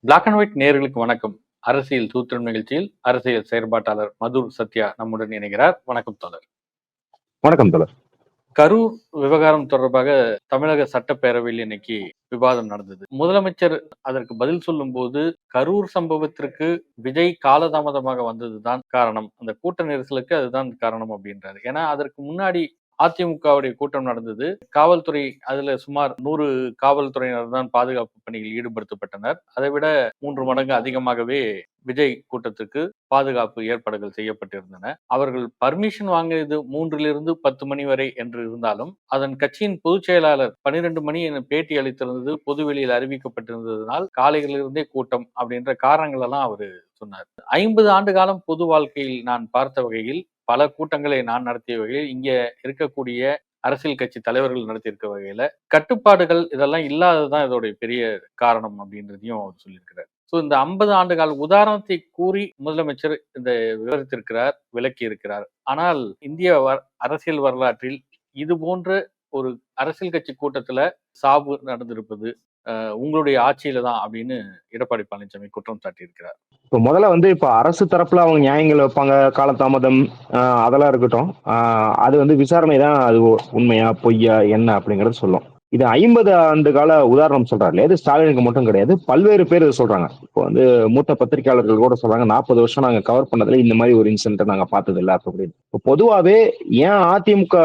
Black and white நேயர்களுக்கு வணக்கம். அரசியல் சூத்திரம் நிகழ்ச்சியில் அரசியல் செயற்பாட்டாளர் மதுர் சத்யா நம்முடன் இணைகிறார். வணக்கம் தோழர். வணக்கம் தோழர். கரூர் விவகாரம் தொடர்பாக தமிழக சட்டப்பேரவையில் இன்னைக்கு விவாதம் நடந்தது. முதலமைச்சர் அதற்கு பதில் சொல்லும் போது கரூர் சம்பவத்திற்கு விஜய் காலதாமதமாக வந்ததுதான் காரணம், அந்த கூட்ட நெரிசலுக்கு அதுதான் காரணம் அப்படின்றாரு. ஏன்னா அதற்கு முன்னாடி அதிமுகவுடைய கூட்டம் நடந்தது. காவல்துறை அதுல சுமார் 100 காவல்துறையினர் தான் பாதுகாப்பு பணியில் ஈடுபடுத்தப்பட்டனர். அதை விட 3 மடங்கு அதிகமாகவே விஜய் கூட்டத்துக்கு பாதுகாப்பு ஏற்பாடுகள் செய்யப்பட்டிருந்தன. அவர்கள் பர்மிஷன் வாங்கியது 3 to 10 மணி வரை என்று இருந்தாலும் அதன் கட்சியின் பொதுச் செயலாளர் 12 மணி என பேட்டி அளித்திருந்தது பொதுவெளியில் அறிவிக்கப்பட்டிருந்ததனால் காலையிலிருந்தே கூட்டம் அப்படின்ற காரணங்கள் எல்லாம் அவரு சொன்னார். 50 ஆண்டு காலம் பொது வாழ்க்கையில் நான் பார்த்த வகையில் பல கூட்டங்களை நான் நடத்திய வகையில் இங்க இருக்கக்கூடிய அரசியல் கட்சி தலைவர்கள் நடத்தியிருக்க வகையில கட்டுப்பாடுகள் இதெல்லாம் இல்லாததுதான் இதோடைய பெரிய காரணம் அப்படின்றதையும் அவர் சொல்லியிருக்கிறார். ஸோ இந்த 50 ஆண்டு கால உதாரணத்தை கூறி முதலமைச்சர் இந்த விவரித்திருக்கிறார், விளக்கி இருக்கிறார். ஆனால் இந்திய அரசியல் வரலாற்றில் இது போன்ற ஒரு அரசியல் கட்சி கூட்டத்துல சாவு நடந்திருப்பது உங்களுடைய ஆட்சியில தான் அப்படின்னு எடப்பாடி பழனிசாமி குற்றம் சாட்டியிருக்கிறார். இப்போ முதல்ல இப்ப அரசு தரப்புல அவங்க நியாயங்கள் வைப்பாங்க, காலதாமதம் அதெல்லாம் இருக்கட்டும். அது விசாரணை தான் அது உண்மையா பொய்யா என்ன அப்படிங்கறது சொல்லும். இது 50 ஆண்டு கால உதாரணம் சொல்றாரு. இது ஸ்டாலினுக்கு மட்டும் கிடையாது, பல்வேறு பேர் சொல்றாங்க. இப்போ மூத்த பத்திரிகையாளர்கள் கூட சொல்றாங்க, 40 வருஷம் நாங்க கவர் பண்ணதுல இந்த மாதிரி ஒரு இன்சிடென்ட் நாங்க பார்த்தது இல்லை அப்படின்னு. இப்போ பொதுவாவே ஏன் அதிமுக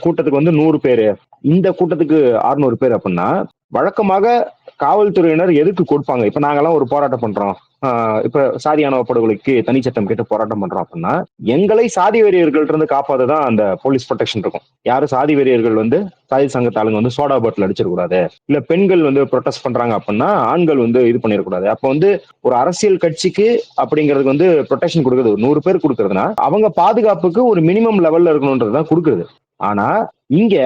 கூட்டத்துக்கு 100 பேரு, இந்த கூட்டத்துக்கு 600 பேர் அப்படின்னா, வழக்கமாக காவல்துறையினர் எதுக்கு கொடுப்பாங்க? இப்ப நாங்கெல்லாம் ஒரு போராட்டம் பண்றோம், இப்ப சாதி ஆணவ படுகொலைக்கு தனி சட்டம் கேட்டு போராட்டம் பண்றோம் அப்படின்னா, எங்களை சாதி வெறியர்கள் இருந்து காப்பாதுதான் அந்த போலீஸ் ப்ரொடெக்ஷன் இருக்கும். யாரும் சாதி வெறியர்கள் சாதி சங்கத்தாளுங்க சோடா பாட்டில் அடிச்சிடக்கூடாது, இல்ல பெண்கள் ப்ரொடெஸ்ட் பண்றாங்க அப்படின்னா ஆண்கள் இது பண்ணிடக்கூடாது. அப்ப ஒரு அரசியல் கட்சிக்கு அப்படிங்கிறதுக்கு ப்ரொடெக்ஷன் கொடுக்குறது 100 பேர் கொடுக்கறதுனா அவங்க பாதுகாப்புக்கு ஒரு மினிமம் லெவல்ல இருக்கணும்ன்றதுதான் கொடுக்குறது. ஆனா இங்க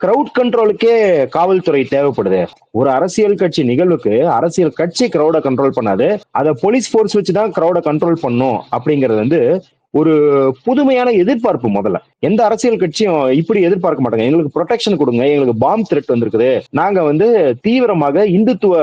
கிரவுட் கண்ட்ரோலுக்கே காவல்துறை தேவைப்படுது. ஒரு அரசியல் கட்சி நிகழ்வுக்கு அரசியல் கட்சி கிரௌட கண்ட்ரோல் பண்ணாது, அதை போலீஸ் போர்ஸ் வச்சுதான் கிரௌட கண்ட்ரோல் பண்ணும் அப்படிங்கிறது ஒரு புதுமையான எதிர்பார்ப்பு. முதல்ல எந்த அரசியல் கட்சியும் இப்படி எதிர்பார்க்க மாட்டாங்க. எங்களுக்கு ப்ரொடெக்ஷன் கொடுங்க, எங்களுக்கு பாம் த்ரெட் வந்திருக்குது, நாங்க தீவிரமாக இந்துத்துவ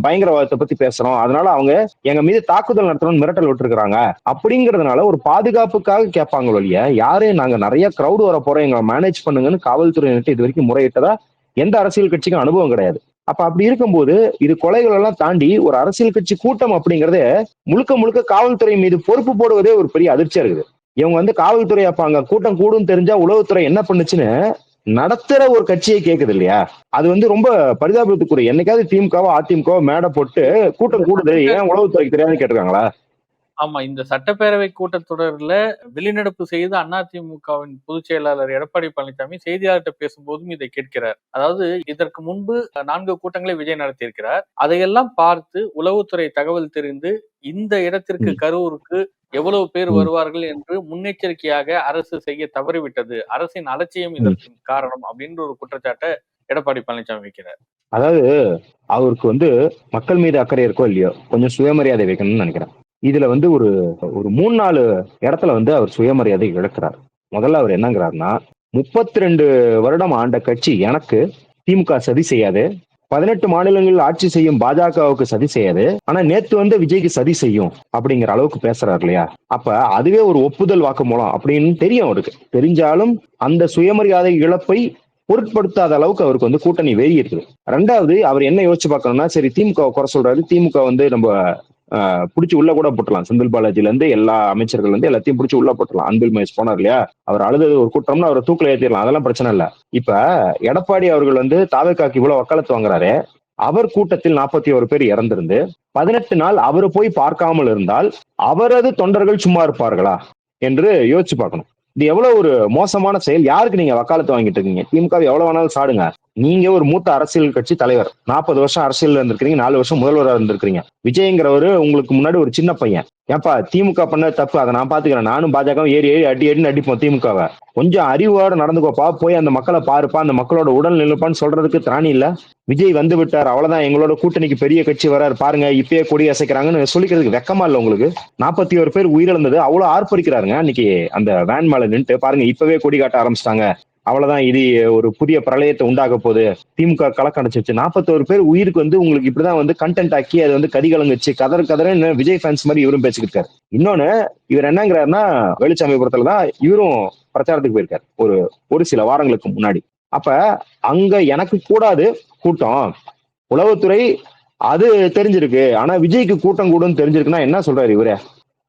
பயங்கரவாதத்தை பத்தி பேசுறோம், அதனால அவங்க எங்க மீது தாக்குதல் நடத்தணும்னு மிரட்டல் விட்டுருக்காங்க அப்படிங்கறதுனால ஒரு பாதுகாப்புக்காக கேட்பாங்க வழிய, யாரே நாங்க நிறைய கிரௌட் வர போறோம் எங்களை மேனேஜ் பண்ணுங்கன்னு காவல்துறையினருக்கு இது வரைக்கும் முறையிட்டதா எந்த அரசியல் கட்சிக்கும் அனுபவம் கிடையாது. அப்ப அப்படி இருக்கும்போது இது கொலைகள் எல்லாம் தாண்டி ஒரு அரசியல் கட்சி கூட்டம் அப்படிங்கறதே முழுக்க முழுக்க காவல்துறை மீது பொறுப்பு போடுவதே ஒரு பெரிய அதிர்ச்சியா இருக்குது. இவங்க காவல்துறை அப்ப அங்க கூட்டம் கூடும் தெரிஞ்சா உளவுத்துறை என்ன பண்ணுச்சுன்னு நடத்துற ஒரு கட்சியை கேக்குது இல்லையா? அது ரொம்ப பரிதாபத்துக்குரிய. என்னைக்காவது திமுகவோ அதிமுகவோ மேடை போட்டு கூட்டம் கூடுது ஏன் உளவுத்துறைக்கு தெரியாதுன்னு கேட்டிருக்காங்களா? ஆமா, இந்த சட்டப்பேரவை கூட்டத்தொடர்ல வெளிநடப்பு செய்து அதிமுகவின் பொதுச் செயலாளர் எடப்பாடி பழனிசாமி செய்தியாளர்கிட்ட பேசும்போதும் இதை கேட்கிறார். அதாவது இதற்கு முன்பு 4 கூட்டங்களை விஜய் நடத்தியிருக்கிறார். அதையெல்லாம் பார்த்து உளவுத்துறை தகவல் தெரிந்து இந்த இடத்திற்கு கரூருக்கு எவ்வளவு பேர் வருவார்கள் என்று முன்னெச்சரிக்கையாக அரசு செய்ய தவறிவிட்டது, அரசின் அலட்சியம் இதற்கு காரணம் அப்படின்ற ஒரு குற்றச்சாட்டை எடப்பாடி பழனிசாமி வைக்கிறார். அதாவது அவருக்கு மக்கள் மீது அக்கறை இருக்கோ இல்லையோ, கொஞ்சம் சுயமரியாதை வைக்கணும்னு நினைக்கிறேன். இதுல ஒரு 3-4 இடத்துல அவர் சுயமரியாதை இழக்கிறார். முதல்ல அவர் என்னங்கிறாருன்னா, 32 வருடம் ஆண்ட கட்சி எனக்கு திமுக சதி செய்யாது, 18 மாநிலங்களில் ஆட்சி செய்யும் பாஜகவுக்கு சதி செய்யாது, ஆனா நேத்து விஜய்க்கு சதி செய்யும் அப்படிங்கிற அளவுக்கு பேசுறாரு இல்லையா? அப்ப அதுவே ஒரு ஒப்புதல் வாக்குமூலம் அப்படின்னு தெரியும் அவருக்கு. தெரிஞ்சாலும் அந்த சுயமரியாதை இழப்பை பொருட்படுத்தாத அளவுக்கு அவருக்கு கூட்டணி வெறி இருக்குது. ரெண்டாவது, அவர் என்ன யோசிச்சு பார்க்கணும்னா, சரி திமுக குறை சொல்றாரு, திமுக நம்ம பிடிச்சி உள்ள கூட போட்டலாம். செந்தில் பாலாஜில இருந்து எல்லா அமைச்சர்கள் எல்லாத்தையும் பிடிச்சி உள்ள போட்டலாம். அன்பில் மகேஷ் போனார் இல்லையா, அவர் அழுது ஒரு கூட்டம்னா அவரை தூக்கில ஏற்றிடலாம், அதெல்லாம் பிரச்சனை இல்ல. இப்ப எடப்பாடி அவர்கள் தாவேக்காக்கு இவ்வளவு வக்காலத்து வாங்குறாரு. அவர் கூட்டத்தில் 41 பேர் இறந்திருந்து 18 நாள் அவரை போய் பார்க்காமல் இருந்தால் அவரது தொண்டர்கள் சும்மா இருப்பார்களா என்று யோசிச்சு பார்க்கணும். இது எவ்வளவு ஒரு மோசமான செயல். யாருக்கு நீங்க வக்காலத்து வாங்கிட்டு இருக்கீங்க? திமுக எவ்வளவு வேணாலும் சாடுங்க, நீங்க ஒரு மூத்த அரசியல் கட்சி தலைவர், 40 வருஷம் அரசியல் இருந்திருக்கீங்க, 4 வருஷம் முதல்வராக இருந்திருக்கீங்க. விஜய்ங்கிறவரு உங்களுக்கு முன்னாடி ஒரு சின்ன பையன். ஏப்பா திமுக பண்ண தப்பு, அதை நான் பாத்துக்கிறேன், நானும் பாஜக ஏறி அடின்னு அடிப்போம் திமுகவை, கொஞ்சம் அறிவோட நடந்துக்கோப்பா, போய் அந்த மக்களை பாருப்பா, அந்த மக்களோட உடல் நிலைப்பான்னு சொல்றதுக்கு திராணி இல்ல. விஜய் விட்டார், அவ்வளவுதான், எங்களோட கூட்டணிக்கு பெரிய கட்சி வராரு பாருங்க, இப்பயே கொடி அசைக்கிறாங்கன்னு சொல்லிக்கிறதுக்கு வெக்கமா இல்ல உங்களுக்கு? 41 பேர் உயிரிழந்தது, அவ்வளவு ஆர்ப்பரிக்கிறாருங்க. அன்னைக்கு அந்த வேன் மேல நின்று பாருங்க, இப்பவே கொடி காட்ட ஆரம்பிச்சிட்டாங்க அவ்வளவுதான், இது ஒரு புதிய பிரளயத்தை உண்டாக்க போகுது, திமுக கலக்கடைச்சிச்சு, 41 பேர் உயிருக்கு வந்து உங்களுக்கு இப்படிதான் வந்து கண்டென்ட் ஆக்கி அது வந்து கதிகலங்குச்சு, கதறன்னு விஜய் ஃபேன்ஸ் மாதிரி இவரும் பேசிக்கிட்டு இருக்காரு. இன்னொன்னு, இவர் என்னங்கிறாருன்னா, வேலுச்சாமிபுரத்துல தான் இவரும் பிரச்சாரத்துக்கு போயிருக்காரு ஒரு ஒரு சில வாரங்களுக்கு முன்னாடி. அப்ப அங்க எனக்கு கூடாது கூட்டம், உளவுத்துறை அது தெரிஞ்சிருக்கு, ஆனா விஜய்க்கு கூட்டம் கூடுன்னு தெரிஞ்சிருக்குன்னா என்ன சொல்றாரு இவரு?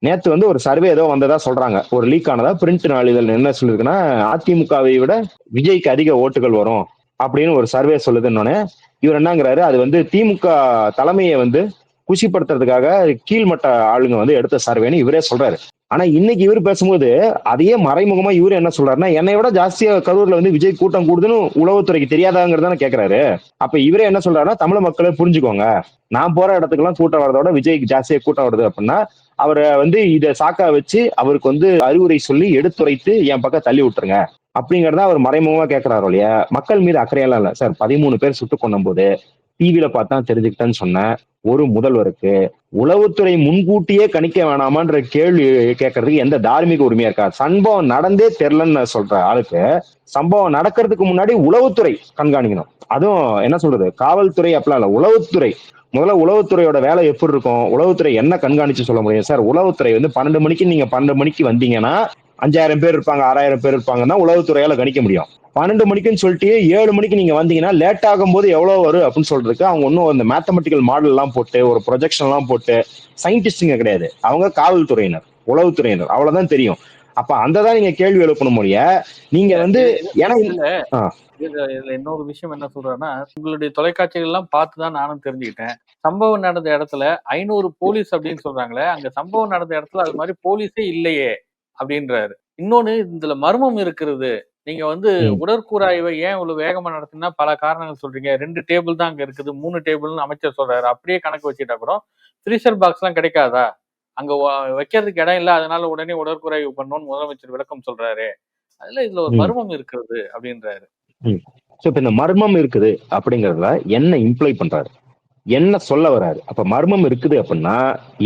நேத்து வந்து ஒரு சர்வே ஏதோ வந்ததா சொல்றாங்க, ஒரு லீக் ஆனதா, பிரிண்ட் நாளிதழ் என்ன சொல்லிருக்குன்னா, அதிமுகவை விட விஜய்க்கு அதிக ஓட்டுகள் வரும் அப்படின்னு ஒரு சர்வே சொல்லுதுன்னு இவர் என்னங்கிறாரு, அது வந்து திமுக தலைமையை வந்து குஷிப்படுத்துறதுக்காக கீழ்மட்ட ஆளுங்க வந்து எடுத்த சர்வேன்னு இவரே சொல்றாரு. ஆனா இன்னைக்கு இவர் பேசும்போது அதையே மறைமுகமா இவரு என்ன சொல்றாருன்னா, என்னை விட ஜாஸ்தியா கரூர்ல வந்து விஜய் கூட்டம் கூடுதுன்னு உளவுத்துறைக்கு தெரியாதாங்கிறதான கேக்குறாரு. அப்ப இவரே என்ன சொல்றாருன்னா, தமிழ் மக்களே புரிஞ்சுக்கோங்க, நான் போற இடத்துக்குலாம் கூட்டம் வரதோட விஜய்க்கு ஜாஸ்தியா கூட்டம் வருது அப்படின்னா, அவரை வந்து இத சாக்கா வச்சு அவருக்கு வந்து அறிவுரை சொல்லி எடுத்துரைத்து என் பக்கம் தள்ளி விட்டுருங்க அப்படிங்கறத அவர் மறைமுகமா கேட்கிறாரோ இல்லையா. மக்கள் மீது அக்கறையெல்லாம் இல்ல சார். 13 பேர் சுட்டுக் கொன்னும் போது டிவியில பார்த்தா தெரிஞ்சுக்கிட்டேன்னு சொன்ன ஒரு முதல்வருக்கு உளவுத்துறை முன்கூட்டியே கணிக்க வேணாமான்ற கேள்வி கேட்கறதுக்கு எந்த தார்மீக உரிமையா இருக்கா? சம்பவம் நடந்தே தெரியலன்னு சொல்ற ஆளுக்கு சம்பவம் நடக்கிறதுக்கு முன்னாடி உளவுத்துறை கண்காணிக்கணும். அதுவும் என்ன சொல்றது, காவல்துறை அப்படிலாம் இல்ல, உளவுத்துறை. முதல்ல உளவுத்துறையோட வேலை எப்படி இருக்கும், உளவுத்துறை என்ன கண்காணிச்சு சொல்ல முடியும் சார்? உளவுத்துறை வந்து 12 மணிக்கு நீங்க 12 மணிக்கு வந்தீங்கன்னா 5000 பேர் இருப்பாங்க, 6000 பேர் இருப்பாங்கன்னா உளவுத்துறையால கணிக்க முடியும். 12 மணிக்குன்னு சொல்லிட்டு 7 மணிக்கு நீங்க வந்தீங்கன்னா லேட் ஆகும் போது எவ்வளவு வரும் அப்படின்னு சொல்றதுக்கு அவங்க ஒன்னும் அந்த மேத்தமெட்டிக்கல் மாடல் எல்லாம் போட்டு ஒரு ப்ரொஜெக்ஷன் எல்லாம் போட்டு சயின்டிஸ்டுங்க கிடையாது, அவங்க காவல்துறையினர், உளவுத்துறையினர், அவ்வளவுதான் தெரியும். அப்ப அந்ததான் நீங்க கேள்வி எழுப்பணும் முடிய நீங்க இல்ல வந்து ஏன்னா இதுல ஆ, இதுல இதுல இன்னொரு விஷயம் என்ன சொல்றேன்னா, உங்களுடைய தொலைக்காட்சிகள் எல்லாம் பார்த்துதான் நானும் தெரிஞ்சுக்கிட்டேன். சம்பவம் நடந்த இடத்துல 500 போலீஸ் அப்படின்னு சொல்றாங்களே, அங்க சம்பவம் நடந்த இடத்துல அது மாதிரி போலீஸே இல்லையே அப்படின்றாரு. இன்னொன்னு இதுல மர்மம் இருக்கிறது. நீங்க வந்து ம், உடற்கூறாய்வை ஏன் இவ்வளவு வேகமா நடத்தினா பல காரணங்கள் சொல்றீங்க. 2 டேபிள் தான் அங்க இருக்குது, 3 டேபிள்னு அமைச்சர் சொல்றாரு. அப்படியே கணக்கு வச்சுட்டா கூட ஃப்ரீசர் பாக்ஸ் எல்லாம் கிடைக்காதா? அங்க வைக்கிறதுக்கு இடம் இல்ல, அதனால உடனே உடற்கூறாய்வு பண்ணணும்னு முதலமைச்சர் விளக்கம் சொல்றாரு. அதுல இதுல ஒரு ம், மர்மம் இருக்கிறது அப்படின்றாரு. ம். சோ இப்ப இந்த மர்மம் இருக்குது அப்படிங்கறதுல என்ன இம்ப்ளை பண்றாரு, என்ன சொல்ல வராரு? அப்ப மர்மம் இருக்குது அப்படின்னா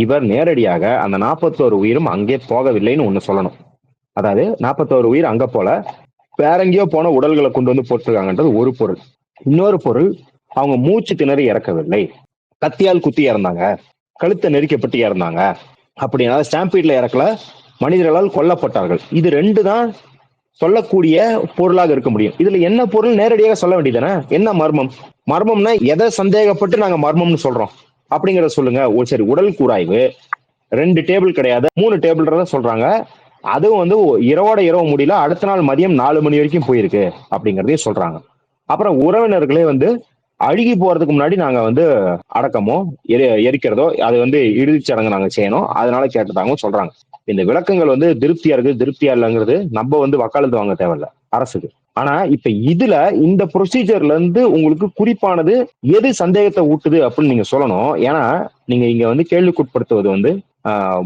இவர் நேரடியாக அந்த 41 உயிரும் அங்கே போகவில்லைன்னு ஒண்ணு சொல்லணும். அதாவது 41 உயிர் அங்க போல, வேற எங்கேயோ போன உடல்களை கொண்டு வந்து போட்டிருக்காங்கன்றது ஒரு பொருள். இன்னொரு பொருள், அவங்க மூச்சு திணறி இறக்கவில்லை, கத்தியால் குத்தி இறந்தாங்க, கழுத்தை நெரிக்கப்பட்டு இறந்தாங்க, அப்படின்னா ஸ்டாம்பீட்ல இறக்கல, மனிதர்களால் கொல்லப்பட்டார்கள். இது ரெண்டு தான் சொல்லக்கூடிய பொருளாக இருக்க முடியும். இதுல என்ன பொருள் நேரடியாக சொல்ல வேண்டியதானே? என்ன மர்மம்? மர்மம்னா எதை சந்தேகப்பட்டு நாங்க மர்மம்னு சொல்றோம் அப்படிங்கறத சொல்லுங்க. சரி, உடல் கூராய்வு 2 டேபிள் கிடையாது, 3 டேபிள் சொல்றாங்க. அதுவும் வந்து இரவோட இரவு முடியல, அடுத்த நாள் மதியம் 4 மணி வரைக்கும் போயிருக்கு அப்படிங்கறதையும் சொல்றாங்க. அப்புறம் உறவினர்களே வந்து அழுகி போறதுக்கு முன்னாடி நாங்க வந்து அடக்கமோ எரிக்கிறதோ அது வந்து இறுதிச் சடங்கு நாங்க செய்யணும், அதனால கேட்டுட்டாங்க சொல்றாங்க. இந்த விளக்கங்கள் வந்து திருப்தியா இருக்கு திருப்தியா இல்லைங்கிறது நம்ம வந்து வக்காலத்து வாங்க தேவையில்ல அரசுக்கு. ஆனா இப்ப இதுல இந்த ப்ரொசீஜர்ல இருந்து உங்களுக்கு குறிப்பானது எது சந்தேகத்தை ஊட்டுது அப்படின்னு நீங்க சொல்லணும். ஏன்னா நீங்க இங்க வந்து கேள்விக்குட்படுத்துவது வந்து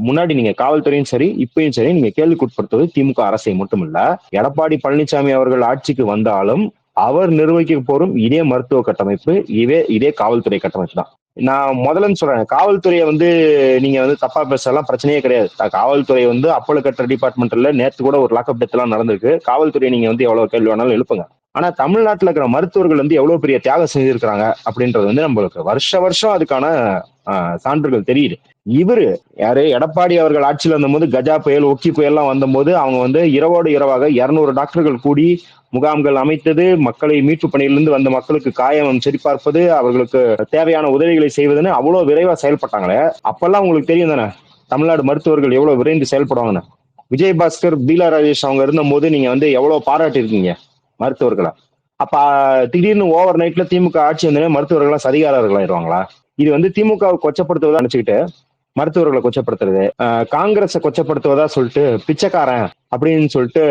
முன்னாடி நீங்க காவல்துறையும் சரி இப்பயும் சரி நீங்க கேள்விக்குட்படுத்துவது திமுக அரசை மட்டுமில்ல, எடப்பாடி பழனிசாமி அவர்கள் ஆட்சிக்கு வந்தாலும் அவர் நிர்வகிக்க போறும் இதே மருத்துவ கட்டமைப்பு, இதே காவல்துறை கட்டமைப்பு தான். நான் முதல்ல சொல்றேன், காவல்துறையை வந்து நீங்க வந்து தப்பா பேசலாம், பிரச்சனையே கிடையாது. காவல்துறை வந்து அப்போலோ கட்டர் டிபார்ட்மெண்ட்ல நேத்து கூட ஒரு லாக்அப் டெத் எல்லாம் நடந்திருக்கு. காவல்துறை நீங்க வந்து எவ்வளவு கேள்வி வேணாலும் எழுப்புங்க. ஆனா தமிழ்நாட்டுல இருக்கிற மருத்துவர்கள் வந்து எவ்வளவு பெரிய தியாகம் செஞ்சிருக்கிறாங்க அப்படின்றது வந்து நம்மளுக்கு வருஷ வருஷம் அதுக்கான சான்றுகள் தெரியுது. இவரு யாரு, எடப்பாடி அவர்கள் ஆட்சியில் வந்தபோது கஜா புயல் ஒக்கி புயல் எல்லாம் வந்தபோது அவங்க வந்து இரவோடு இரவாக 200 டாக்டர்கள் கூடி முகாம்கள் அமைத்தது, மக்களை மீட்பு பணியிலிருந்து வந்த மக்களுக்கு காயம் சரிபார்ப்பது, அவர்களுக்கு தேவையான உதவிகளை செய்வதுன்னு அவ்வளவு விரைவா செயல்பட்டாங்களே. அப்பெல்லாம் உங்களுக்கு தெரியும் தானே தமிழ்நாடு மருத்துவர்கள் எவ்வளவு விரைந்து செயல்படுவாங்கன்னு. விஜயபாஸ்கர், பீலா ராஜேஷ் அவங்க இருந்த போது நீங்க வந்து எவ்வளவு பாராட்டி இருக்கீங்க மருத்துவர்களை. அப்ப திடீர்னு ஓவர் நைட்ல திமுக ஆட்சி வந்தோடனே மருத்துவர்கள் சதிகாரர்கள் ஆயிடுவாங்களா? இது வந்து திமுக கொச்சப்படுத்துவதா நினைச்சுக்கிட்டு மருத்துவர்களை கொச்சப்படுத்துறது, காங்கிரஸை கொச்சப்படுத்துவதா சொல்லிட்டு பிச்சைக்காரன் அப்படின்னு சொல்லிட்டு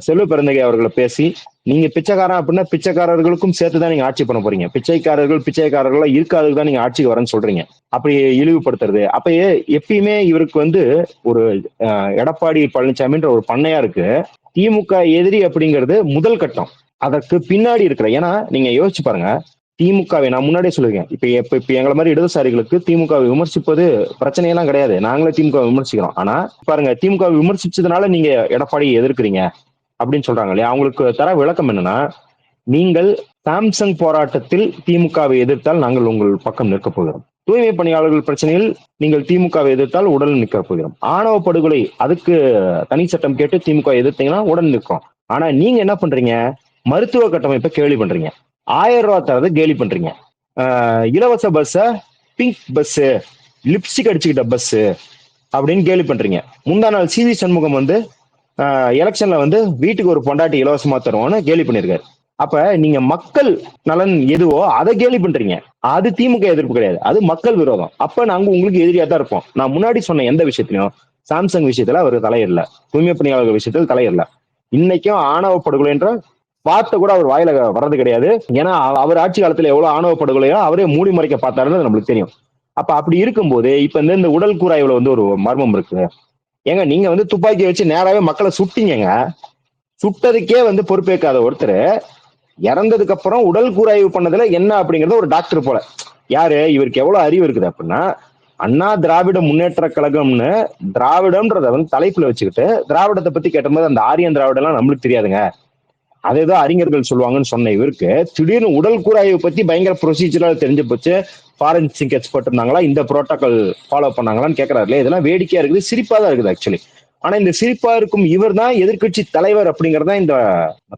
செல்வ பெருந்தகை அவர்களை பேசி, நீங்க பிச்சைக்காரன் அப்படின்னா பிச்சைக்காரர்களுக்கும் சேர்த்துதான் நீங்க ஆட்சி பண்ண போறீங்க, பிச்சைக்காரர்கள் இருக்காதுக்கு தான் நீங்க ஆட்சிக்கு வரேன்னு சொல்றீங்க, அப்படி இழிவுபடுத்துறது. அப்ப எப்பயுமே இவருக்கு வந்து ஒரு எடப்பாடி பழனிசாமின்ற ஒரு பண்ணையாருக்கு திமுக எதிரி அப்படிங்கிறது முதல் கட்டம். அதற்கு பின்னாடி இருக்கிற, ஏன்னா நீங்க யோசிச்சு பாருங்க, திமுகவை நான் முன்னாடியே சொல்லிருக்கேன், இப்ப எங்களை மாதிரி இடதுசாரிகளுக்கு திமுக விமர்சிப்பது பிரச்சனையெல்லாம் கிடையாது, நாங்களே திமுக விமர்சிக்கிறோம். ஆனா பாருங்க, திமுக விமர்சிச்சதுனால நீங்க எடப்பாடியை எதிர்க்கிறீங்க, அப்படின்னு சொல்றாங்க இல்லையா, அவங்களுக்கு தர விளக்கம் என்னன்னா, நீங்கள் சாம்சங் போராட்டத்தில் திமுகவை எதிர்த்தால் நாங்கள் உங்கள் பக்கம் நிற்கப் போகிறோம். தூய்மை பணியாளர்கள் பிரச்சனையில் நீங்கள் திமுகவை எதிர்த்தால் உடல் நிற்கப் போகிறோம். ஆணவ படுகொலை அதுக்கு தனி சட்டம் கேட்டு திமுக எதிர்த்தீங்கன்னா உடன் நிற்கும். ஆனா நீங்க என்ன பண்றீங்க? மருத்துவ கட்டமைப்பை கேலி பண்றீங்க. 1000 ரூபாய் தரதை கேலி பண்றீங்க. இலவச பஸ், பிங்க் பஸ், லிப்ஸ்டிக் அடிச்சுக்கிட்ட பஸ் அப்படின்னு கேலி பண்றீங்க. முந்தா நாள் சிவி சண்முகம் வந்து எலெக்ஷன்ல வந்து வீட்டுக்கு ஒரு பொண்டாட்டி இலவசமா தருவோம்னு கேலி பண்ணிருக்காரு. அப்ப நீங்க மக்கள் நலன் எதுவோ அதை கேலி பண்றீங்க. அது திமுக எதிர்ப்பு கிடையாது, அது மக்கள் விரோதம். அப்ப நாங்க உங்களுக்கு எதிரியா தான் இருப்போம். நான் முன்னாடி சொன்ன எந்த விஷயத்திலையும் சாம்சங் விஷயத்துல அவர் தலையிடல, தூய்மை பணியாளர்கள் விஷயத்தில் தலையிடல. இன்னைக்கும் ஆணவ படுகொலைன்ற வார்த்தை கூட அவர் வாயில வர்றது கிடையாது. ஏன்னா அவர் ஆட்சி காலத்துல எவ்வளவு ஆணவ படுகொலையோ அவரே மூடி மறைக்க பார்த்தாருன்னு நம்மளுக்கு தெரியும். அப்ப அப்படி இருக்கும்போது இப்ப இந்த உடல் கூராய்வுல வந்து ஒரு மர்மம் இருக்கு. ஏங்க நீங்க வந்து துப்பாக்கி வச்சு நேராவே மக்களை சுட்டீங்க. சுட்டதுக்கே வந்து பொறுப்பேற்காத ஒருத்தர் இறந்ததுக்கு அப்புறம் உடல் கூராய்வு பண்ணதுல என்ன அப்படிங்கறது ஒரு டாக்டர் போல. யாரு இவருக்கு எவ்வளவு அறிவு இருக்குது அப்படின்னா, அண்ணா திராவிட முன்னேற்ற கழகம்னு திராவிடம்ன்றத வந்து தலைப்புல வச்சுக்கிட்டு திராவிடத்தை பத்தி கேட்டபோது அந்த ஆரியன் திராவிடம் எல்லாம் நம்மளுக்கு தெரியாதுங்க, அதே தான் அறிஞர்கள் சொல்லுவாங்கன்னு சொன்ன இவருக்கு திடீர்னு உடல் கூராய்வு பத்தி பயங்கர ப்ரொசீஜரா தெரிஞ்சு போச்சு. ஃபாரன்சிக் எக்ஸ்பர்ட் இருந்தாங்களா, இந்த புரோட்டோகால் ஃபாலோ பண்ணாங்களான்னு கேட்கறாரு. இதெல்லாம் வேடிக்கையா இருக்குது, சிரிப்பா தான் இருக்குது ஆக்சுவலி. ஆனா இந்த சிரிப்பா இருக்கும் இவர் தான் எதிர்கட்சி தலைவர் அப்படிங்கறதா இந்த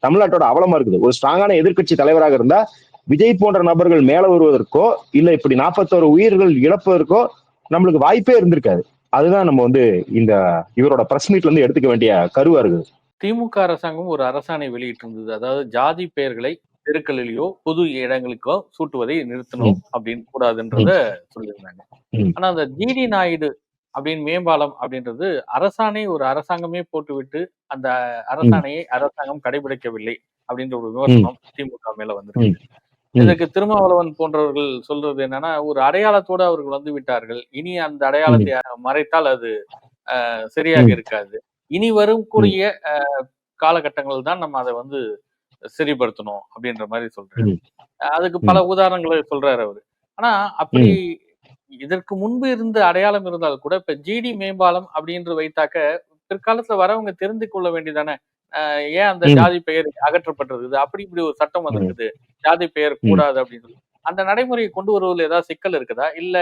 தமிழ்நாட்டோட அவலமா இருக்குது. ஒரு ஸ்ட்ராங்கான எதிர்கட்சி தலைவராக இருந்தா விஜய் போன்ற நபர்கள் மேல வருவதற்கோ இல்ல இப்படி 41 உயிர்கள் இழப்பதற்கோ நம்மளுக்கு வாய்ப்பே இருந்திருக்காது. அதுதான் நம்ம வந்து இந்த இவரோட பிரஸ் மீட்ல இருந்து எடுத்துக்க வேண்டிய கருவா இருக்குது. திமுக அரசாங்கம் ஒரு அரசாணை வெளியிட்டிருந்தது. அதாவது ஜாதி பெயர்களை தெருக்களிலேயோ பொது இடங்களுக்கோ சூட்டுவதை நிறுத்தணும் அப்படின்னு கூடாதுன்றத சொல்லியிருந்தாங்க. ஆனா அந்த ஜிடி நாயுடு அப்படின்னு மேம்பாலம் அப்படின்றது ஒரு அரசாங்கமே போட்டுவிட்டு அந்த அரசாணையை அரசாங்கம் கடைபிடிக்கவில்லை அப்படின்ற ஒரு விமர்சனம் திமுக மேல வந்திருக்கு. இதற்கு திருமாவளவன் போன்றவர்கள் சொல்றது என்னன்னா, ஒரு அடையாளத்தோடு அவர்கள் வந்து விட்டார்கள், இனி அந்த அடையாளத்தை மறைத்தால் அது சரியாக இருக்காது, இனி வரும் கூடிய காலகட்டங்கள் தான் நம்ம அதை வந்து சரிப்படுத்தணும் அப்படின்ற மாதிரி சொல்றாரு. அதுக்கு பல உதாரணங்களை சொல்றாரு அவரு. ஆனா அப்படி இதற்கு முன்பு இருந்த அடையாளம் இருந்தால் கூட இப்ப ஜிடி மேம்பாலம் அப்படின்னு வைத்தாக்க பிற்காலத்துல வரவங்க தெரிந்து கொள்ள வேண்டியதானே, ஏன் அந்த ஜாதி பெயர் அகற்றப்பட்டிருக்குது, அப்படி இப்படி ஒரு சட்டம் வந்திருக்குது, ஜாதி பெயர் கூடாது அப்படின்னு அந்த நடைமுறையை கொண்டு வருவதில் ஏதாவது சிக்கல் இருக்குதா, இல்ல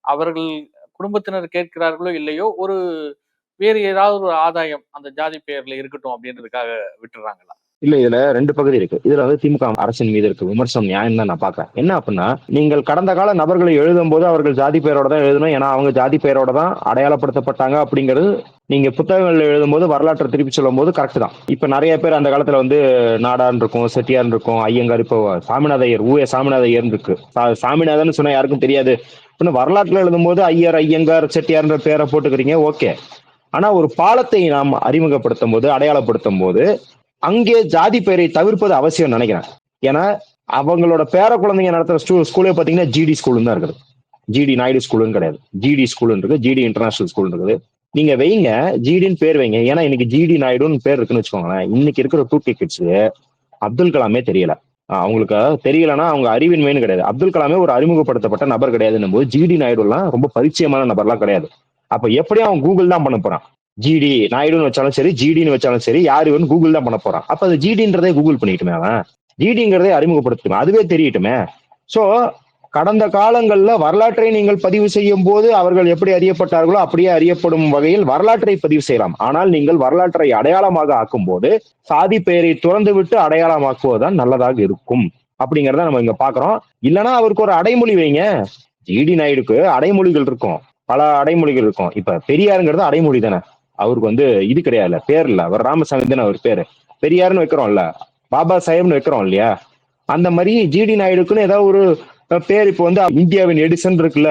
அவர்கள் குடும்பத்தினர் கேட்கிறார்களோ இல்லையோ ஒரு வேறு ஏதாவது ஒரு ஆதாயம் அந்த ஜாதி பெயர்ல இருக்கட்டும் அப்படின்றதுக்காக விட்டுறாங்களா? இல்ல, இதுல 2 பகுதி இருக்கு. இதுல வந்து திமுக அரசின் மீது இருக்கு விமர்சனம் நியாயம் தான் நான் பாக்குறேன். என்ன அப்படின்னா, நீங்கள் கடந்த கால நபர்களை எழுதும் போது அவர்கள் ஜாதி பெயரோட தான் எழுதணும், ஏன்னா அவங்க ஜாதி பெயரோட தான் அடையாளப்படுத்தப்பட்டாங்க அப்படிங்கிறது நீங்க புத்தகங்கள்ல எழுதும் போது வரலாற்றை திருப்பி சொல்லும் போது கரெக்ட் தான். இப்ப நிறைய பேர் அந்த காலத்துல வந்து நாடான் இருக்கும், செட்டியார் இருக்கும், ஐயங்கார், இப்போ சாமிநாத ஐயர், ஊஏ சாமிநாத ஐயர் இருக்கு. சாமிநாதன் சொன்னா யாருக்கும் தெரியாது. வரலாற்றுல எழுதும் போது ஐயர், ஐயங்கார், செட்டியார்ன்ற பேரை போட்டுக்கிறீங்க, ஓகே. ஆனா ஒரு பாலத்தை நாம் அறிமுகப்படுத்தும் போது, அடையாளப்படுத்தும் போது அங்கே ஜாதி பெயரை தவிர்ப்பது அவசியம் நினைக்கிறேன். ஏன்னா அவங்களோட பேர குழந்தைங்க நடத்துற ஸ்கூலே பாத்தீங்கன்னா ஜிடி ஸ்கூல் தான் இருக்குது. ஜிடி நாயுடு ஸ்கூலுன்னு கிடையாது, ஜிடி ஸ்கூல் இருக்கு, ஜிடி இன்டர்நேஷனல் ஸ்கூல் இருக்குது. நீங்க வைங்க, ஜிடின்னு பேர் வைங்க. ஏன்னா இன்னைக்கு ஜிடி நாயுடுன்னு பேர் இருக்குன்னு வச்சுக்கோங்களேன். இன்னைக்கு இருக்கிற 2K கிட்ஸ் அப்துல் கலாமே தெரியல. அவங்களுக்கு தெரியலன்னா அவங்க அறிவின்மைன்னு கிடையாது. அப்துல் கலாமே ஒரு அறிமுகப்படுத்தப்பட்ட நபர் கிடையாதுன்னும் போது ஜிடி நாயுடு எல்லாம் ரொம்ப பரிச்சயமான நபர்லாம் கிடையாது. அப்ப எப்படியும் அவன் கூகுள் தான் பண்ண போறான். ஜிடி நாயுடுன்னு வச்சாலும் சரி, ஜிடின்னு வச்சாலும் சரி, யாரு வேணும் கூகுள் தான் பண்ண போறான். அப்ப அது ஜிடின்றதே கூகுள் பண்ணிட்டுமே, அவன் ஜிடிங்கிறதே அறிமுகப்படுத்துமே, அதுவே தெரியட்டுமே. சோ கடந்த காலங்கள்ல வரலாற்றை நீங்கள் பதிவு செய்யும் போது அவர்கள் எப்படி அறியப்பட்டார்களோ அப்படியே அறியப்படும் வகையில் வரலாற்றை பதிவு செய்யலாம். ஆனால் நீங்கள் வரலாற்றை அடையாளமாக ஆக்கும் போது சாதி பெயரை துறந்து விட்டு அடையாளமாக்குவதுதான் நல்லதாக இருக்கும் அப்படிங்கறத நம்ம இங்க பாக்குறோம். இல்லைன்னா அவருக்கு ஒரு அடைமொழி வைங்க. ஜிடி நாயுடுக்கு அடைமொழிகள் இருக்கும், பல அடைமொழிகள் இருக்கும். இப்ப பெரியாருங்கிறது அடைமொழி தானே, அவருக்கு வந்து இது கிடையாது, பேர் இல்ல, அவர் ராமசாமி தானே அவர் பேரு. பெரியாருன்னு வைக்கிறோம்ல, பாபா சாஹேப்னு வைக்கிறோம் இல்லையா, அந்த மாதிரி ஜிடி நாயுடுக்குன்னு ஏதாவது ஒரு பேர். இப்போ வந்து இந்தியாவின் எடிசன் இருக்குல்ல,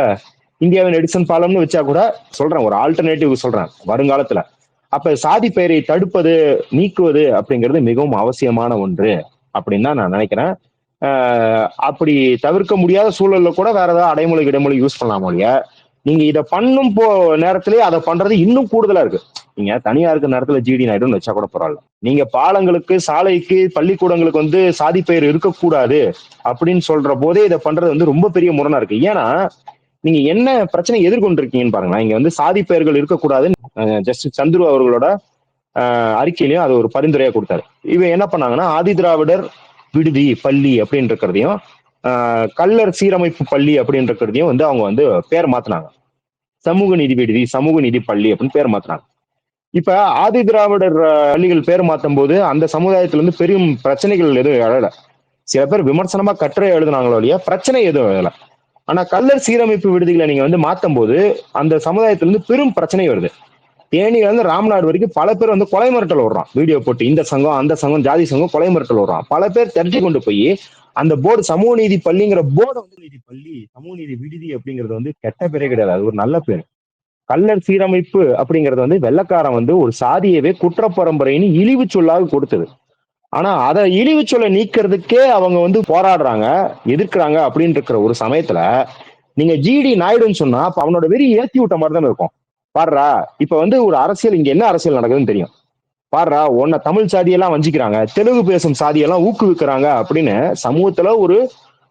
இந்தியாவின் எடிசன் பாலம்னு வச்சா கூட சொல்றேன், ஒரு ஆல்டர்னேட்டிவ் சொல்றேன் வருங்காலத்துல. அப்ப சாதி பெயரை தடுப்பது, நீக்குவது அப்படிங்கிறது மிகவும் அவசியமான ஒன்று அப்படின்னு தான் நான் நினைக்கிறேன். அப்படி தவிர்க்க முடியாத சூழல்ல கூட வேற ஏதாவது அடைமொழி இடைமொழி யூஸ் பண்ணலாமோ இல்லையா. நீங்க இதை பண்ணும் நேரத்திலேயே அதை பண்றது இன்னும் கூடுதலா இருக்கு. நீங்க தனியா இருக்கிற நேரத்துல ஜிடி நாயுடுன்னு வச்சா கூட பரவாயில்ல. நீங்க பாலங்களுக்கு, சாலைக்கு, பள்ளிக்கூடங்களுக்கு வந்து சாதி பெயர் இருக்கக்கூடாது அப்படின்னு சொல்ற போதே இதை பண்றது வந்து ரொம்ப பெரிய முரணா இருக்கு. ஏன்னா நீங்க என்ன பிரச்சனை எதிர்கொண்டிருக்கீங்கன்னு பாருங்களேன். இங்க வந்து சாதி பெயர்கள் இருக்கக்கூடாதுன்னு ஜஸ்டிஸ் சந்துரு அவர்களோட அறிக்கையிலையும் அது ஒரு பரிந்துரையா கொடுத்தாரு. இவன் என்ன பண்ணாங்கன்னா ஆதி திராவிடர் விடுதி பள்ளி அப்படின்னு இருக்கிறதையும் கள்ளர் சீரமைப்பு பள்ளி அப்படின்னு இருக்கிறதையும் வந்து அவங்க வந்து பேர் மாத்தினாங்க. சமூக நீதி விடுதி, சமூக நீதி பள்ளி அப்படின்னு பேர் மாத்தினாங்க. இப்ப ஆதி திராவிடர் பள்ளிகள் பேர் மாத்தும் போது அந்த சமுதாயத்துல இருந்து பெரும் பிரச்சனைகள் எதுவும் எழல. சில பேர் விமர்சனமா கட்டுரை எழுதுனாங்களோ இல்லையா, பிரச்சனை எதுவும் எழல. ஆனா கள்ளர் சீரமைப்பு விடுதிகளை நீங்க வந்து மாத்தும் போது அந்த சமுதாயத்துல இருந்து பெரும் பிரச்சனை வருது. தேனியில இருந்து ராம்நாடு வரைக்கும் பல பேர் வந்து கொலை மிரட்டல் விடுறான். வீடியோ போட்டு இந்த சங்கம் அந்த சங்கம் ஜாதி சங்கம் கொலை மிரட்டல் விடுறான். பல பேர் திரட்டி கொண்டு போய் அந்த போர்டு சமூக நீதி பள்ளிங்கிற போர்டு வந்து நீதி பள்ளி சமூக நீதி விடுதி அப்படிங்கிறது வந்து கெட்ட பேரே கிடையாது, அது ஒரு நல்ல பேர். கள்ளர் சீரமைப்பு அப்படிங்கறது வந்து வெள்ளக்காரன் வந்து ஒரு சாதியவே குற்ற பரம்பரைன்னு இழிவு சொல்லாக கொடுத்தது. ஆனா அதை இழிவு சொல்ல நீக்கிறதுக்கே அவங்க வந்து போராடுறாங்க, எதிர்க்கிறாங்க அப்படின்னு இருக்கிற ஒரு சமயத்துல நீங்க ஜிடி நாயுடுன்னு சொன்னா அப்ப அவனோட வெறி ஏத்தி விட்ட மாதிரி தானே இருக்கும். பாடுறா, இப்ப வந்து ஒரு அரசியல் இங்க என்ன அரசியல் நடக்குதுன்னு தெரியும். பாடுறா, உன்னை தமிழ் சாதியெல்லாம் வஞ்சிக்கிறாங்க, தெலுங்கு பேசும் சாதியெல்லாம் ஊக்குவிக்கிறாங்க அப்படின்னு சமூகத்துல ஒரு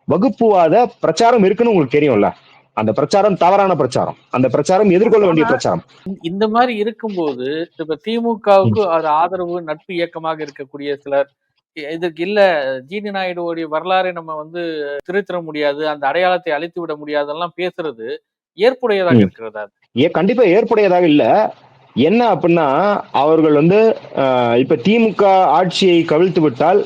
வகுப்புவாத பிரச்சாரம் இருக்குன்னு உங்களுக்கு தெரியும்ல. அந்த பிரச்சாரம் தவறான பிரச்சாரம், அந்த பிரச்சாரம் எதிர்கொள்ள வேண்டிய ஆனா பிரச்சாரம். இந்த மாதிரி இருக்கும்போது இப்ப திமுகவுக்கு அது ஆதரவு நட்பு இயக்கமாக இருக்கக்கூடிய சிலர் இதுக்கு இல்ல ஜிடி நாயுடுவோடைய வரலாறை நம்ம வந்து திருத்திட முடியாது, அந்த அடையாளத்தை அழித்து விட முடியாதெல்லாம் பேசுறது ஏற்புடையதாக ம். இருக்கிறதா? கண்டிப்பா ஏற்புடையதாக இல்ல. என்ன அப்படின்னா அவர்கள் வந்து இப்ப திமுக ஆட்சியை கவிழ்த்து விட்டால்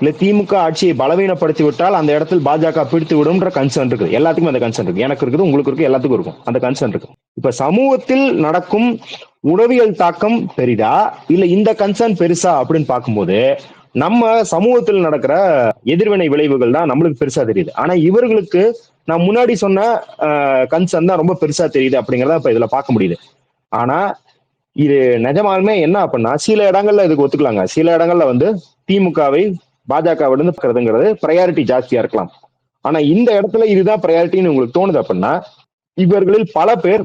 இல்ல திமுக ஆட்சியை பலவீனப்படுத்தி விட்டால் அந்த இடத்தில் பாஜக பிடித்து விடும்ன்ற கன்சர்ன் இருக்கு. எல்லாத்துக்கும் அந்த கன்சர்ன் இருக்கு. எனக்கு இருக்குது, உங்களுக்கு இருக்கு, எல்லாத்துக்கும் இருக்கும் அந்த கன்சர்ன் இருக்கு. இப்ப சமூகத்தில் நடக்கும் உளவியல் தாக்கம் பெரிதா இல்ல இந்த கன்சர்ன் பெருசா அப்படின்னு பார்க்கும்போது நம்ம சமூகத்தில் நடக்கிற எதிர்வினை விளைவுகள் தான் நம்மளுக்கு பெருசா தெரியுது. ஆனா இவர்களுக்கு நான் முன்னாடி சொன்ன கன்சர்ன் தான் ரொம்ப பெருசா தெரியுது அப்படிங்கறத இப்ப இதுல பார்க்க முடியுது. ஆனா இது நிஜமாலுமே என்ன அப்படின்னா சில இடங்கள்ல இதுக்கு ஒத்துக்கலாங்க. சில இடங்கள்ல வந்து திமுகவை பாஜகவிட இருக்கிறதுங்கிறது ப்ரையாரிட்டி ஜாஸ்தியா இருக்கலாம். ஆனா இந்த இடத்துல இதுதான் ப்ரையாரிட்டின்னு உங்களுக்கு தோணுது அப்படின்னா இவர்களில் பல பேர்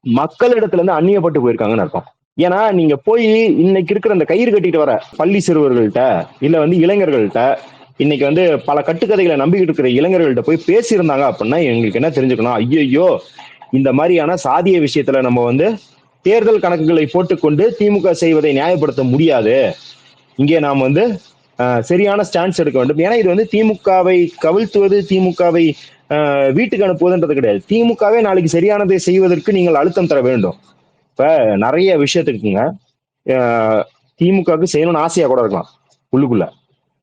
மக்களிடத்துல இருந்து அந்நியப்பட்டு போயிருக்காங்கன்னு அர்த்தம். ஏன்னா நீங்க போய் இன்னைக்கு இருக்கிற அந்த கயிறு கட்டிட்டு வர பள்ளி சிறுவர்கள்ட்ட இல்ல வந்து இளைஞர்கள்ட்ட இன்னைக்கு வந்து பல கட்டுக்கதைகளை நம்பிக்கிட்டு இருக்கிற இளைஞர்கள்ட்ட போய் பேசியிருந்தாங்க அப்படின்னா எங்களுக்கு என்ன தெரிஞ்சுக்கணும், ஐயோ இந்த மாதிரியான சாதிய விஷயத்துல நம்ம வந்து தேர்தல் கணக்குகளை போட்டுக்கொண்டு திமுக செய்வதை நியாயப்படுத்த முடியாது. இங்கே நாம் வந்து சரியான ஸ்டாண்ட்ஸ் எடுக்க வேண்டும். ஏன்னா இது வந்து திமுகவை கவிழ்த்துவது, திமுகவை வீட்டுக்கு அனுப்புவதுன்றது கிடையாது. திமுகவே நாளைக்கு சரியானதை செய்வதற்கு நீங்கள் அழுத்தம் தர வேண்டும். இப்ப நிறைய விஷயத்துக்குங்க திமுகவுக்கு செய்யணும்னு ஆசையா கூட இருக்கலாம் உள்ளுக்குள்ள.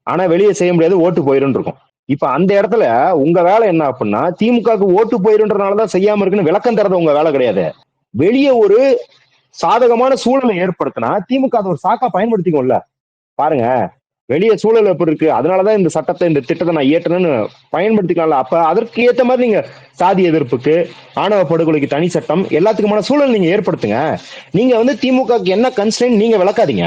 ஆனா வெளியே செய்ய முடியாது, ஓட்டு போயிரும் இருக்கும். இப்ப அந்த இடத்துல உங்க வேலை என்ன அப்படின்னா திமுகவுக்கு ஓட்டு போயிருன்றனாலதான் செய்யாம இருக்குன்னு விளக்கம் தரது உங்க வேலை கிடையாது. வெளியே ஒரு சாதகமான சூழலை ஏற்படுத்தினா திமுக அதை ஒரு சாக்கா பயன்படுத்திக்கும்ல. பாருங்க, வெளியே சூழல் எப்படி இருக்கு, அதனாலதான் இந்த சட்டத்தை இந்த திட்டத்தை நான் ஏற்றணும்னு பயன்படுத்திக்கலாம்ல. அப்ப அதற்கு ஏற்ற மாதிரி நீங்க சாதி எதிர்ப்புக்கு ஆணவ படுகொலைக்கு தனி சட்டம் எல்லாத்துக்குமான சூழல் நீங்க ஏற்படுத்துங்க. நீங்க வந்து திமுகக்கு என்ன கன்ஸ்ட்ரெயின்ட் நீங்க விளக்காதீங்க.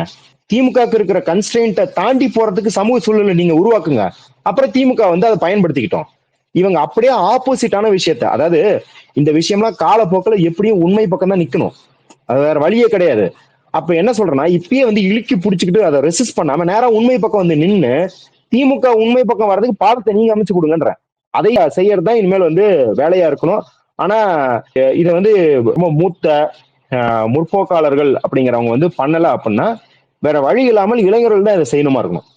திமுக இருக்கிற கன்ஸ்ட்ரெயின்ட்டை தாண்டி போறதுக்கு சமூக சூழலை நீங்க உருவாக்குங்க. அப்புறம் திமுக வந்து அதை பயன்படுத்திக்கிட்டோம். இவங்க அப்படியே ஆப்போசிட்டான விஷயத்த, அதாவது இந்த விஷயம்லாம் காலப்போக்கில் எப்படியும் உண்மை பக்கம் தான் நிக்கணும், அது வேற வழியே கிடையாது. அப்ப என்ன சொல்றேன்னா இப்பயே வந்து இழுக்கி பிடிச்சிக்கிட்டு அதை ரெசிஸ்ட் பண்ணாம நேரா உண்மை பக்கம் வந்து நின்னு திமுக உண்மை பக்கம் வர்றதுக்கு பாலத்தை நீங்க அமைச்சு கொடுங்கன்ற அதை செய்யறது தான் இனிமேல் வந்து வேலையா இருக்கணும். ஆனா இதை வந்து ரொம்ப மூத்த முற்போக்காளர்கள் அப்படிங்கிறவங்க வந்து பண்ணல அப்படின்னா வேற வழி இல்லாமல் இளைஞர்கள் தான் இதை செய்யணுமா இருக்கணும்.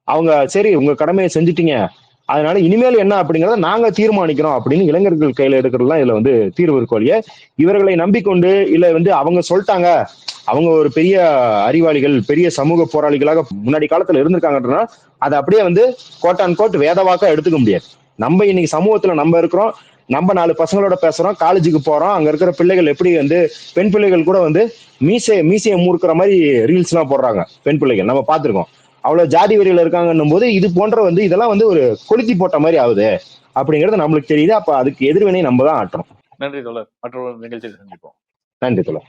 அவங்க சரி உங்க கடமையை செஞ்சுட்டீங்க, அதனால இனிமேல் என்ன அப்படிங்கறத நாங்க தீர்மானிக்கிறோம் அப்படின்னு இளைஞர்கள் கையில எடுக்கிறதுலாம் இதுல வந்து தீர்வு இருக்கும் இல்லையா. இவர்களை நம்பிக்கொண்டு இல்ல வந்து அவங்க சொல்லிட்டாங்க, அவங்க ஒரு பெரிய அறிவாளிகள் பெரிய சமூக போராளிகளாக முன்னாடி காலத்துல இருந்திருக்காங்கன்னா அதை அப்படியே வந்து கோட்டான் கோட் வேதவாக்கா எடுத்துக்க முடியாது. நம்ம இன்னைக்கு சமூகத்துல நம்ம இருக்கிறோம், நம்ம 4 பசங்களோட பேசுறோம், காலேஜுக்கு போறோம், அங்க இருக்கிற பிள்ளைகள் எப்படி வந்து பெண் பிள்ளைகள் கூட வந்து மீசையை மூர்க்கிற மாதிரி ரீல்ஸ் எல்லாம் போடுறாங்க. பெண் பிள்ளைகள் நம்ம பார்த்திருக்கோம். அவ்வளவு ஜாதி வரியில இருக்காங்கன்னும் போது இது போன்ற வந்து இதெல்லாம் வந்து ஒரு கொளுத்தி போட்ட மாதிரி ஆகுது அப்படிங்கிறது நம்மளுக்கு தெரியுது. அப்ப அதுக்கு எதிர்வினை நம்ம தான் ஆட்டுறோம். நன்றி தோழர். மற்றொரு நிகழ்ச்சியில் சந்திப்போம். நன்றி தோழர்.